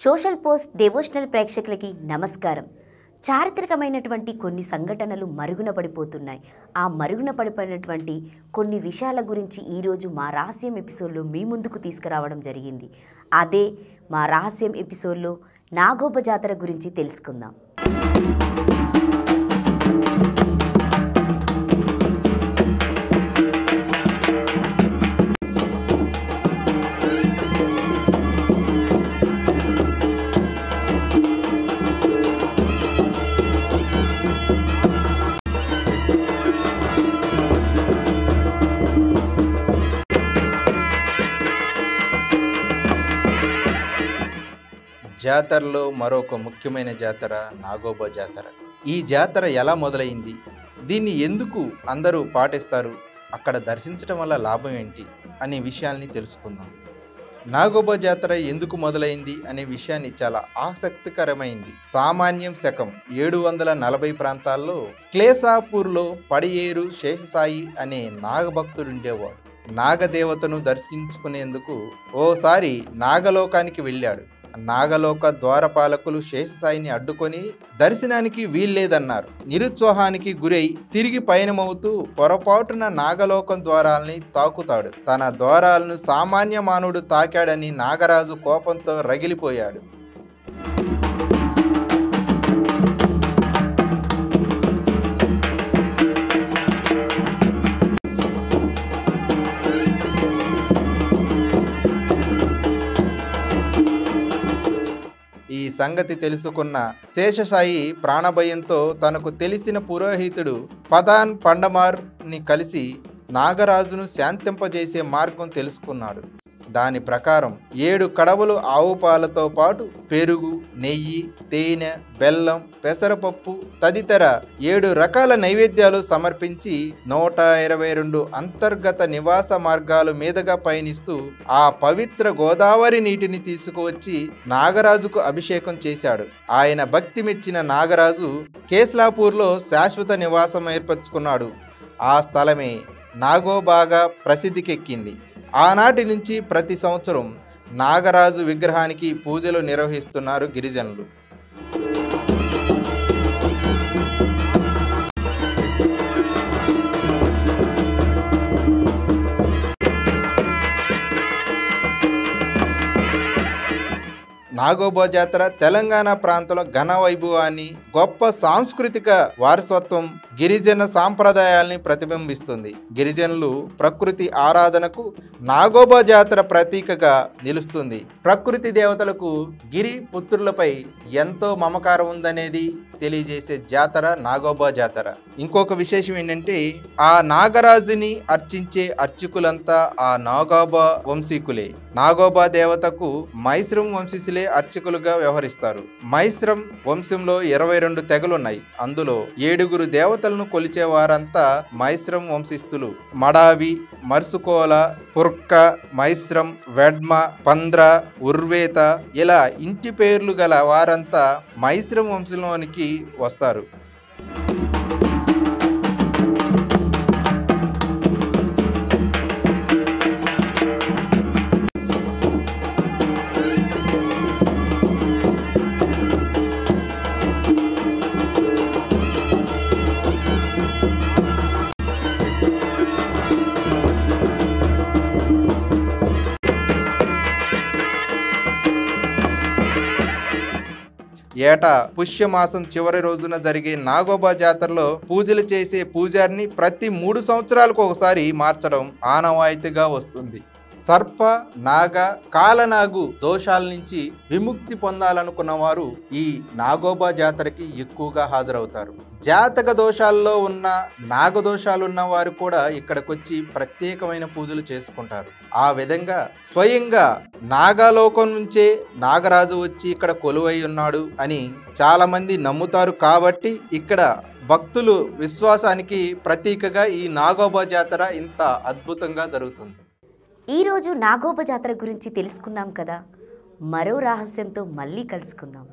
Social post devotional ప్రేక్షకులకి నమస్కారం. చారిత్రకమైనటువంటి కొన్ని సంఘటనలు మరుగున పడిపోతున్నాయి. ఆ మరుగున పడిపోయినటువంటి కొన్ని విషయాల గురించి ఈరోజు మా రహస్యం ఎపిసోడ్లో మీ ముందుకు తీసుకురావడం జరిగింది. అదే మా రహస్యం ఎపిసోడ్లో నాగోబ జాతర గురించి తెలుసుకుందాం. జాతరలో మరొక ముఖ్యమైన జాతర నాగోబా జాతర. ఈ జాతర ఎలా మొదలైంది, దీన్ని ఎందుకు అందరూ పాటిస్తారు, అక్కడ దర్శించడం వల్ల లాభం ఏంటి అనే విషయాల్ని తెలుసుకుందాం. నాగోబా జాతర ఎందుకు మొదలైంది అనే విషయాన్ని చాలా ఆసక్తికరమైంది. సామాన్యం శకం 740 ప్రాంతాల్లో క్లేసాపూర్లో పడియేరు శేషసాయి అనే నాగభక్తుడుండేవాడు. నాగదేవతను దర్శించుకునేందుకు ఓసారి నాగలోకానికి వెళ్ళాడు. నాగలోక ద్వారపాలకులు శేషసాయిని అడ్డుకొని దర్శనానికి వీల్లేదన్నారు. నిరుత్సాహానికి గురై తిరిగి పయనమవుతూ పొరపాటున నాగలోకం ద్వారాల్ని తాకుతాడు. తన ద్వారాలను సామాన్య మానవుడు తాకాడని నాగరాజు కోపంతో రగిలిపోయాడు. ఈ సంగతి తెలుసుకున్న శేషసాయి ప్రాణభయంతో తనకు తెలిసిన పురోహితుడు పదాన్ పండమార్ని కలిసి నాగరాజును శాంతింపజేసే మార్గం తెలుసుకున్నాడు. దాని ప్రకారం 7 కడవలు ఆవు పాలతో పాటు పెరుగు, నెయ్యి, తేనె, బెల్లం, పెసరపప్పు తదితర 7 రకాల నైవేద్యాలు సమర్పించి 122 అంతర్గత నివాస మార్గాల మీదుగా పయనిస్తూ ఆ పవిత్ర గోదావరి నీటిని తీసుకువచ్చి నాగరాజుకు అభిషేకం చేశాడు. ఆయన భక్తి మెచ్చిన నాగరాజు కేస్లాపూర్లో శాశ్వత నివాసం ఏర్పరచుకున్నాడు. ఆ స్థలమే నాగోబాగా ప్రసిద్ధికెక్కింది. ఆనాటి నుంచి ప్రతి సంవత్సరం నాగరాజు విగ్రహానికి పూజలు నిర్వహిస్తున్నారు గిరిజనులు. నాగోబా జాతర తెలంగాణ ప్రాంతంలో ఘన వైభవాన్ని, గొప్ప సాంస్కృతిక వారసత్వం, గిరిజన సాంప్రదాయాల్ని ప్రతిబింబిస్తుంది. గిరిజనులు ప్రకృతి ఆరాధనకు నాగోబా జాతర ప్రతీకగా నిలుస్తుంది. ప్రకృతి దేవతలకు గిరి పుత్రులపై ఎంతో మమకారం ఉందనేది తెలియజేసే జాతర నాగోబా జాతర. ఇంకొక విశేషం ఏంటంటే, ఆ నాగరాజుని అర్చించే అర్చకులంతా ఆ నాగోబా వంశీకులే. నాగోబా దేవతకు మైశ్రం వంశీసులే అర్చకులుగా వ్యవహరిస్తారు. మైశ్రం వంశంలో 22 తెగలున్నాయి. అందులో 7 దేవతలను కొలిచే వారంతా మైశ్రం వంశస్థులు. మడావి, మర్సుకోల, పుర్క, మైశ్రం, వెడ్మ, పంద్ర, ఉర్వేత ఇలా ఇంటి పేర్లు గల వారంతా మైశ్రం వంశంలోనికి వస్తారు. ఏటా పుష్యమాసం చివరి రోజున జరిగే నాగోబా జాతరలో పూజలు చేసే పూజారిని ప్రతి 3 సంవత్సరాలకు ఒకసారి మార్చడం ఆనవాయితీగా వస్తుంది. సర్ప, నాగ, కాలనాగు దోషాల నుంచి విముక్తి పొందాలనుకున్న వారు ఈ నాగోబా జాతరకి ఎక్కువగా హాజరవుతారు. జాతక దోషాల్లో ఉన్న, నాగదోషాలున్న వారు కూడా ఇక్కడికొచ్చి ప్రత్యేకమైన పూజలు చేసుకుంటారు. ఆ విధంగా స్వయంగా నాగలోకం నుంచే నాగరాజు వచ్చి ఇక్కడ కొలువై ఉన్నాడు అని చాలా మంది నమ్ముతారు. కాబట్టి ఇక్కడ భక్తులు విశ్వాసానికి ప్రతీకగా ఈ నాగోబా జాతర ఇంత అద్భుతంగా జరుగుతుంది. ఈరోజు నాగోబ జాతర గురించి తెలుసుకున్నాం కదా. మరో రహస్యంతో మళ్ళీ కలుసుకుందాం.